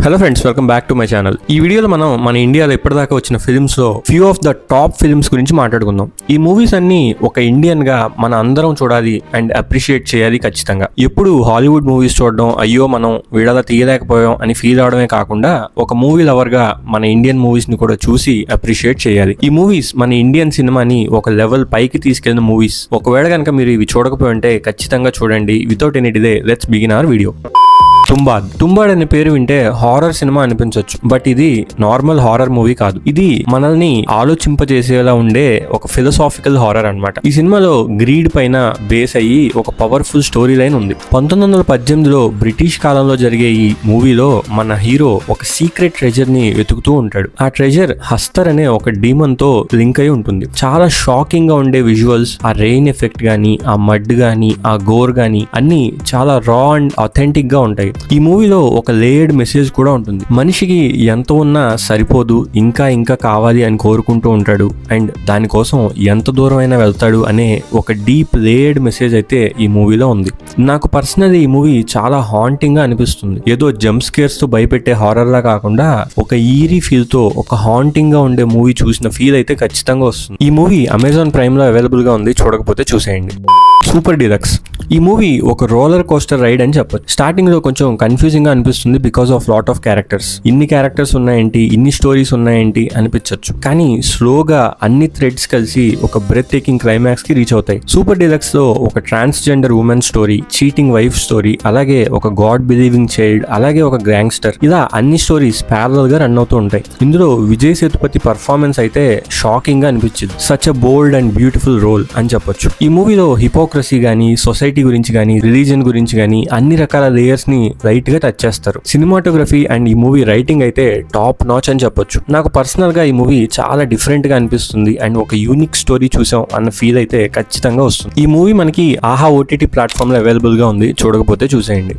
Hello friends, welcome back to my channel. ఈ వీడియోలో మనం మన ఇండియాలో ఇప్పటిదాకా వచ్చిన ఫిల్మ్స్ లో few of the top films గురించి మాట్లాడుకుందాం. ఈ మూవీస్ అన్ని ఒక ఇండియన్ గా మన అందరం చూడాలి అండ్ అప్రిషియేట్ చేయాలి ఖచ్చితంగా. ఎప్పుడు హాలీవుడ్ మూవీస్ చూడడం, అయ్యో మనం వీడలా తీయలేకపోయాం అని ఫీల్ అవడమే కాకుండా ఒక మూవీ లవర్ గా మన ఇండియన్ మూవీస్ ని కూడా చూసి అప్రిషియేట్ చేయాలి. ఈ మూవీస్ మన ఇండియన్ సినిమాని ఒక లెవెల్ పైకి తీసుకెళ్లిన మూవీస్. ఒకవేళ కనుక మీరు ఇవి చూడకపోయి ఉంటే ఖచ్చితంగా చూడండి. Without any delay let's begin our video. Tumbbad అనే పేరు వింటే హారర్ సినిమా అనిపించవచ్చు, బట్ ఇది నార్మల్ హారర్ మూవీ కాదు. ఇది మనల్ని ఆలోచింపజేసేలా ఉండే ఒక ఫిలసాఫికల్ హారర్ అన్నమాట. ఈ సినిమాలో గ్రీడ్ పైన బేస్ అయ్యి ఒక పవర్ఫుల్ స్టోరీ లైన్ ఉంది. 1918లో బ్రిటిష్ కాలంలో జరిగే ఈ మూవీలో మన హీరో ఒక సీక్రెట్ ట్రెజర్ ని వెతుకుతూ ఉంటాడు. ఆ ట్రెజర్ హస్తర్ అనే ఒక డీమన్ తో లింక్ అయి ఉంటుంది. చాలా షాకింగ్ గా ఉండే విజువల్స్, ఆ రెయిన్ ఎఫెక్ట్ గానీ, ఆ మడ్ గానీ, ఆ గోర్ గానీ అన్ని చాలా రా అండ్ అథెంటిక్ గా ఉంటాయి. ఈ మూవీలో ఒక లేయర్డ్ మెసేజ్ కూడా ఉంటుంది. మనిషికి ఎంత ఉన్నా సరిపోదు, ఇంకా ఇంకా కావాలి అని కోరుకుంటూ ఉంటాడు అండ్ దానికోసం ఎంత దూరం అయినా వెళ్తాడు అనే ఒక డీప్ లేయర్డ్ మెసేజ్ అయితే ఈ మూవీలో ఉంది. నాకు పర్సనల్లీ ఈ మూవీ చాలా హాంటింగ్ గా అనిపిస్తుంది. ఏదో జంప్ స్కేర్స్ తో భయపెట్టే హారర్ లా కాకుండా ఒక ఈరీ ఫీల్ తో ఒక హాంటింగ్ గా ఉండే మూవీ చూసిన ఫీల్ అయితే ఖచ్చితంగా వస్తుంది. ఈ మూవీ అమెజాన్ ప్రైమ్ లో అవైలబుల్ గా ఉంది, చూడకపోతే చూసేయండి. Super deluxe. ఈ మూవీ ఒక రోలర్ కోస్టర్ రైడ్ అని చెప్పొచ్చు. స్టార్టింగ్ లో కొంచెం కన్ఫ్యూజింగ్ గా అనిపిస్తుంది because of lot of characters. ఇన్ని క్యారెక్టర్స్ ఉన్నాయేంటి, ఇన్ని స్టోరీస్ ఉన్నాయేంటి అనిపించవచ్చు. కానీ స్లోగా అన్ని థ్రెడ్స్ కలిసి ఒక బ్రెత్ టేకింగ్ క్లైమాక్స్ కి రీచ్ అవుతాయి. సూపర్ డీలక్స్ లో ఒక transgender women story, cheating wife story, అలాగే ఒక గాడ్ బిలీవింగ్ చైల్డ్, అలాగే ఒక గ్యాంగ్స్టర్, ఇలా అన్ని స్టోరీస్ ప్యారలల్ గా రన్ అవుతూ ఉంటాయి. ఇందులో విజయ్ సేతుపతి పర్ఫార్మెన్స్ అయితే షాకింగ్ గా అనిపించింది. Such a bold and beautiful role అని చెప్పొచ్చు. ఈ మూవీలో హిపోక్రసీ గానీ, సొసైటీ గురించి గానీ, రిలీజన్ గురించి గానీ అన్ని రకాల లేయర్స్ ని రైట్ గా టచ్ చేస్తారు. సినిమాటోగ్రఫీ అండ్ ఈ మూవీ రైటింగ్ అయితే టాప్ నాచ్ అని చెప్పొచ్చు. నాకు పర్సనల్ గా ఈ మూవీ చాలా డిఫరెంట్ గా అనిపిస్తుంది అండ్ ఒక యూనిక్ స్టోరీ చూసాం అన్న ఫీల్ అయితే ఖచ్చితంగా వస్తుంది. ఈ మూవీ మనకి ఆహా ఓటీటీ ప్లాట్ఫామ్ లో అవైలబుల్ గా ఉంది, చూడకపోతే చూసేయండి.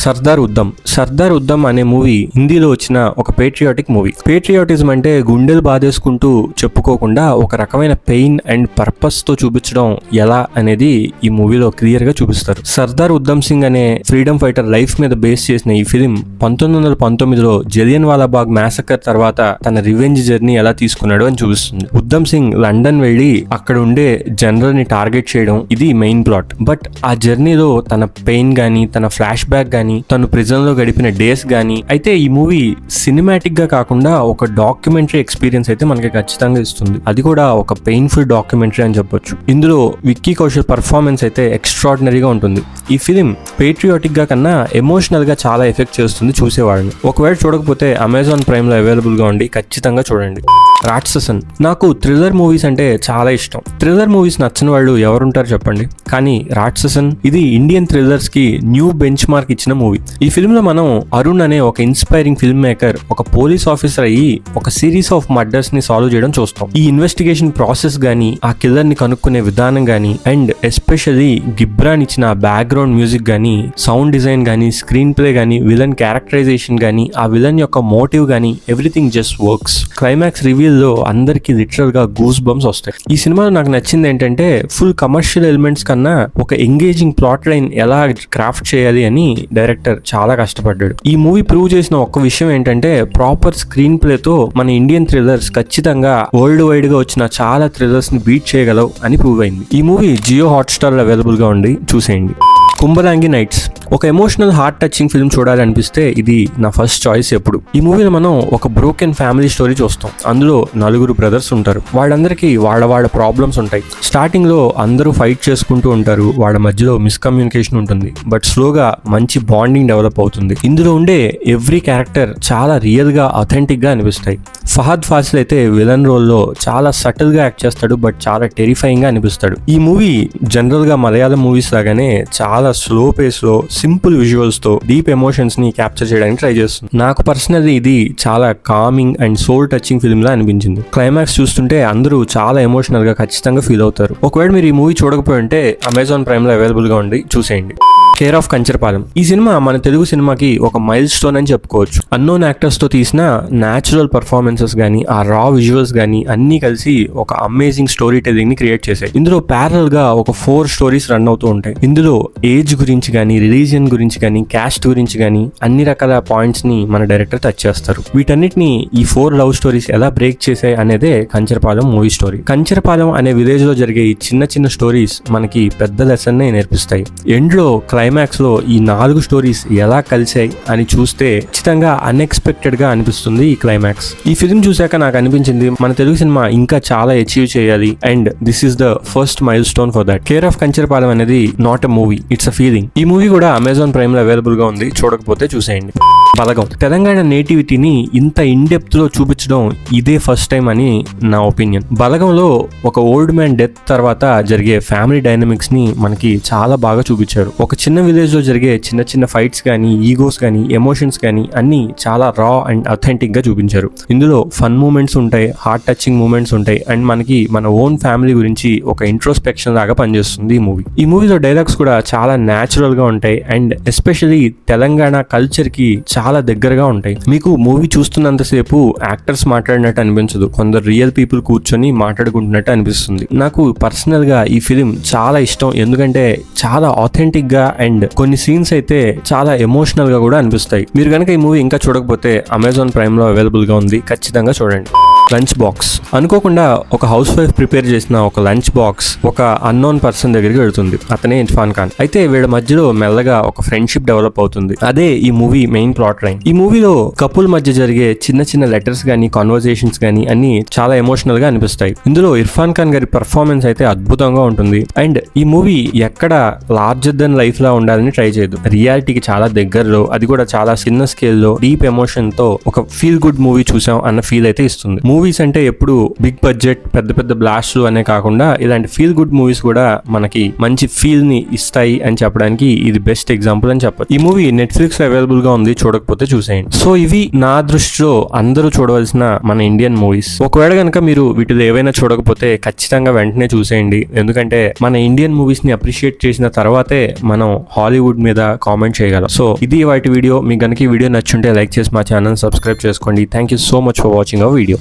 సర్దార్ ఉద్దమ్ అనే మూవీ హిందీలో వచ్చిన ఒక పేట్రియాటిక్ మూవీ. పేట్రియాటిజం అంటే గుండెలు బాధేసుకుంటూ చెప్పుకోకుండా ఒక రకమైన పెయిన్ అండ్ పర్పస్ తో చూపించడం ఎలా అనేది ఈ మూవీలో క్లియర్ గా చూపిస్తారు. సర్దార్ ఉద్దమ్ సింగ్ అనే ఫ్రీడమ్ ఫైటర్ లైఫ్ మీద బేస్ చేసిన ఈ ఫిలిం 1919లో జలియన్ వాలాబాగ్ మ్యాసకర్ తర్వాత తన రివెంజ్ జర్నీ ఎలా తీసుకున్నాడు అని చూపిస్తుంది. ఉద్దమ్ సింగ్ లండన్ వెళ్లి అక్కడ ఉండే జనరల్ ని టార్గెట్ చేయడం ఇది మెయిన్ ప్లాట్. బట్ ఆ జర్నీలో తన పెయిన్ గానీ, తన ఫ్లాష్ బ్యాక్ గానీ, తను ప్రిజన్ లో గడిపిన డేస్ గానీ అయితే ఈ మూవీ సినిమాటిక్ గా కాకుండా ఒక డాక్యుమెంటరీ ఎక్స్పీరియన్స్ అయితే మనకి ఖచ్చితంగా ఇస్తుంది. అది కూడా ఒక పెయిన్ఫుల్ డాక్యుమెంటరీ అని చెప్పొచ్చు. ఇందులో విక్కీ కౌశల్ పర్ఫార్మెన్స్ అయితే ఎక్స్ట్రాడినరీగా ఉంటుంది. ఈ ఫిలిం పేట్రియాటిక్ గా కన్నా ఎమోషనల్ గా చాలా ఎఫెక్ట్ చేస్తుంది చూసేవాడిని. ఒకవేళ చూడకపోతే అమెజాన్ ప్రైమ్ లో అవైలబుల్ గా ఉండి ఖచ్చితంగా చూడండి. రాక్షసన్. నాకు థ్రిల్లర్ మూవీస్ అంటే చాలా ఇష్టం. థ్రిల్లర్ మూవీస్ నచ్చని వాళ్ళు ఎవరుంటారు చెప్పండి. కానీ రాక్షసన్ ఇది ఇండియన్ థ్రిల్లర్స్ కి న్యూ బెంచ్ మార్క్ ఇచ్చిన మూవీ. ఈ ఫిల్మ్ లో మనం అరుణ్ అనే ఒక ఇన్స్పైరింగ్ ఫిల్మ్ మేకర్ ఒక పోలీస్ ఆఫీసర్ అయ్యి ఒక సిరీస్ ఆఫ్ మర్డర్స్ ని సాల్వ్ చేయడం చూస్తాం. ఈ ఇన్వెస్టిగేషన్ ప్రాసెస్ గానీ, ఆ కిల్లర్ ని కనుక్కునే విధానం గానీ అండ్ ఎస్పెషల్లీ గిబ్రాన్ ఇచ్చిన బ్యాక్గ్రౌండ్ మ్యూజిక్ గానీ, సౌండ్ డిజైన్ గానీ, స్క్రీన్ ప్లే గానీ, విలన్ క్యారెక్టరైజేషన్ గానీ, ఆ విలన్ యొక్క మోటివ్ గానీ everything just works. Climax reveal లో అందరికి లిటరల్ గా గూస్ బంప్స్ వస్తాయి. ఈ సినిమాలో నాకు నచ్చింది ఏంటంటే ఫుల్ కమర్షియల్ ఎలిమెంట్స్ కన్నా ఒక ఎంగేజింగ్ ప్లాట్ లైన్ ఎలా క్రాఫ్ట్ చేయాలి అని డైరెక్టర్ చాలా కష్టపడ్డాడు. ఈ మూవీ ప్రూవ్ చేసిన ఒక్క విషయం ఏంటంటే ప్రాపర్ స్క్రీన్ ప్లే తో మన ఇండియన్ థ్రిల్లర్స్ ఖచ్చితంగా వరల్డ్ వైడ్ గా వచ్చిన చాలా థ్రిల్లర్స్ ని బీట్ చేయగలవు అని ప్రూవ్ అయింది. ఈ మూవీ జియో హాట్స్టార్ లో అవైలబుల్ గా ఉంది, చూసేయండి. కుంభలాంగి నైట్స్. ఒక ఎమోషనల్ హార్ట్ టచింగ్ ఫిల్మ్ చూడాలనిపిస్తే ఇది నా ఫస్ట్ చాయిస్ ఎప్పుడు. ఈ మూవీలో మనం ఒక బ్రోకెన్ ఫ్యామిలీ స్టోరీ చూస్తాం. అందులో 4 బ్రదర్స్ ఉంటారు. వాళ్ళందరికీ వాళ్ళ ప్రాబ్లమ్స్ ఉంటాయి. స్టార్టింగ్ లో అందరూ ఫైట్ చేసుకుంటూ ఉంటారు, వాళ్ళ మధ్యలో మిస్కమ్యూనికేషన్ ఉంటుంది. బట్ స్లోగా మంచి బాండింగ్ డెవలప్ అవుతుంది. ఇందులో ఉండే ఎవ్రీ క్యారెక్టర్ చాలా రియల్ గా అథెంటిక్ గా అనిపిస్తాయి. ఫహద్ ఫాసిల్ అయితే విలన్ రోల్ లో చాలా సటిల్ గా యాక్ట్ చేస్తాడు, బట్ చాలా టెరిఫైయింగ్ గా అనిపిస్తాడు. ఈ మూవీ జనరల్ గా మలయాళం మూవీస్ లాగానే చాలా స్లో పేస్ లో సింపుల్ విజువల్స్ తో డీప్ ఎమోషన్స్ ని క్యాప్చర్ చేయడానికి ట్రై చేస్తుంది. నాకు పర్సనల్లీ ఇది చాలా calming and soul touching film లా అనిపించింది. క్లైమాక్స్ చూస్తుంటే అందరూ చాలా ఎమోషనల్ గా ఖచ్చితంగా ఫీల్ అవుతారు. ఒకవేళ మీరు ఈ మూవీ చూడకపోయి ఉంటే అమెజాన్ ప్రైమ్ లో అవైలబుల్ గా ఉండి చూసేయండి. Care of Kancharapalem. ఈ సినిమా మన తెలుగు సినిమాకి ఒక మైల్ స్టోన్ అని చెప్పుకోవచ్చు. అన్నోన్ యాక్టర్స్ తో తీసిన న్యాచురల్ పర్ఫార్మెన్సెస్ గానీ, ఆ రా విజువల్స్ గానీ అన్ని కలిసి ఒక అమేజింగ్ స్టోరీ టెల్లింగ్ ని క్రియేట్ చేశాయి. ఇందులో ప్యారల్ గా ఒక 4 స్టోరీస్ రన్ అవుతూ ఉంటాయి. ఇందులో ఏజ్ గురించి గానీ, రిలీజియన్ గురించి గానీ, క్యాస్ట్ గురించి గానీ అన్ని రకాల పాయింట్స్ ని మన డైరెక్టర్ టచ్ చేస్తారు. వీటన్నిటిని ఈ 4 లవ్ స్టోరీస్ ఎలా బ్రేక్ చేశాయి అనేదే కంచరపాలెం మూవీ స్టోరీ. కంచరపాలెం అనే విలేజ్ లో జరిగే ఈ చిన్న చిన్న స్టోరీస్ మనకి పెద్ద లెసన్ నే నేర్పిస్తాయి. ఎండ్ లో క్లైమాక్స్ లో ఈ 4 స్టోరీస్ ఎలా కలిసాయి అని చూస్తే ఖచ్చితంగా అన్ఎక్స్పెక్టెడ్ గా అనిపిస్తుంది ఈ క్లైమాక్స్. ఈ ఫిల్మ్ చూశాక నాకు అనిపించింది మన తెలుగు సినిమా ఇంకా చాలా అచీవ్ చేయాలి and this is the first milestone for that. Care of Kancharapalem అనేది not a movie, it's a feeling. ఈ మూవీ కూడా అమెజాన్ ప్రైమ్ లో అవైలబుల్ గా ఉంది, చూడకపోతే చూసేయండి. బలగం. తెలంగాణ నేటివిటీని ఇంత ఇన్ డెప్త్ లో చూపించడం ఇదే ఫస్ట్ టైం అని నా ఒపీనియన్. బలగంలో ఒక ఓల్డ్ మ్యాన్ డెత్ తర్వాత జరిగే ఫ్యామిలీ డైనమిక్స్ ని మనకి చాలా బాగా చూపించారు. ఒక చిన్న విలేజ్ లో జరిగే చిన్న చిన్న ఫైట్స్ కానీ, ఈగోస్ కానీ, ఎమోషన్స్ కానీ అన్ని చాలా రా అండ్ అథెంటిక్ గా చూపించారు. ఇందులో ఫన్ మూమెంట్స్ ఉంటాయి, హార్ట్ టచింగ్ మూమెంట్స్ ఉంటాయి అండ్ మనకి మన ఓన్ ఫ్యామిలీ గురించి ఒక ఇంట్రోస్పెక్షన్ లాగా పనిచేస్తుంది ఈ మూవీ. ఈ మూవీలో డైలాగ్స్ కూడా చాలా న్యాచురల్ గా ఉంటాయి అండ్ ఎస్పెషల్లీ తెలంగాణ కల్చర్ కి చాలా దగ్గరగా ఉంటాయి. మీకు మూవీ చూస్తున్నంతసేపు యాక్టర్స్ మాట్లాడినట్టు అనిపించదు, కొందరు రియల్ పీపుల్ కూర్చొని మాట్లాడుకుంటున్నట్టు అనిపిస్తుంది. నాకు పర్సనల్ గా ఈ ఫిలిం చాలా ఇష్టం, ఎందుకంటే చాలా ఆథెంటిక్ గా అండ్ కొన్ని సీన్స్ అయితే చాలా ఎమోషనల్ గా కూడా అనిపిస్తాయి. మీరు కనుక ఈ మూవీ ఇంకా చూడకపోతే అమెజాన్ ప్రైమ్ లో అవైలబుల్ గా ఉంది, ఖచ్చితంగా చూడండి. Lunch box. అనుకోకుండా ఒక హౌస్ వైఫ్ ప్రిపేర్ చేసిన ఒక లంచ్ బాక్స్ ఒక అన్నోన్ పర్సన్ దగ్గరికి వెళ్తుంది. అతనే ఇర్ఫాన్ ఖాన్. అయితే వీళ్ళ మధ్యలో మెల్లగా ఒక ఫ్రెండ్షిప్ డెవలప్ అవుతుంది. అదే ఈ మూవీ మెయిన్ ప్లాట్ లైన్. ఈ మూవీలో కపుల్ మధ్య జరిగే చిన్న చిన్న లెటర్స్ గానీ, కాన్వర్సేషన్స్ గానీ అన్ని చాలా ఎమోషనల్ గా అనిపిస్తాయి. ఇందులో ఇర్ఫాన్ ఖాన్ గారి పర్ఫార్మెన్స్ అయితే అద్భుతంగా ఉంటుంది అండ్ ఈ మూవీ ఎక్కడ లార్జర్ దెన్ లైఫ్ లా ఉండాలని ట్రై చేయదు. రియాలిటీకి చాలా దగ్గరలో, అది కూడా చాలా చిన్న స్కేల్ లో డీప్ ఎమోషన్ తో ఒక ఫీల్ గుడ్ మూవీ చూసాం అన్న ఫీల్ అయితే ఇస్తుంది. మూవీస్ అంటే ఎప్పుడు బిగ్ బడ్జెట్ పెద్ద పెద్ద బ్లాస్ట్లు అనే కాకుండా ఇలాంటి ఫీల్ గుడ్ మూవీస్ కూడా మనకి మంచి ఫీల్ ని ఇస్తాయి అని చెప్పడానికి ఇది బెస్ట్ ఎగ్జాంపుల్ అని చెప్పచ్చు. ఈ మూవీ నెట్ఫ్లిక్స్ లో అవైలబుల్ గా ఉంది, చూడకపోతే చూసేయండి. సో ఇవి నా దృష్టిలో అందరూ చూడవలసిన మన ఇండియన్ మూవీస్. ఒకవేళ కనుక మీరు వీటిలో ఏవైనా చూడకపోతే ఖచ్చితంగా వెంటనే చూసేయండి, ఎందుకంటే మన ఇండియన్ మూవీస్ ని అప్రిషియేట్ చేసిన తర్వాతే మనం హాలీవుడ్ మీద కామెంట్ చేయగలం. సో ఇది వాటి వీడియో. మీకు కనుక ఈ వీడియో నచ్చుంటే లైక్ చేసి మా ఛానల్ సబ్స్క్రైబ్ చేసుకోండి. Thank you so much for watching our video.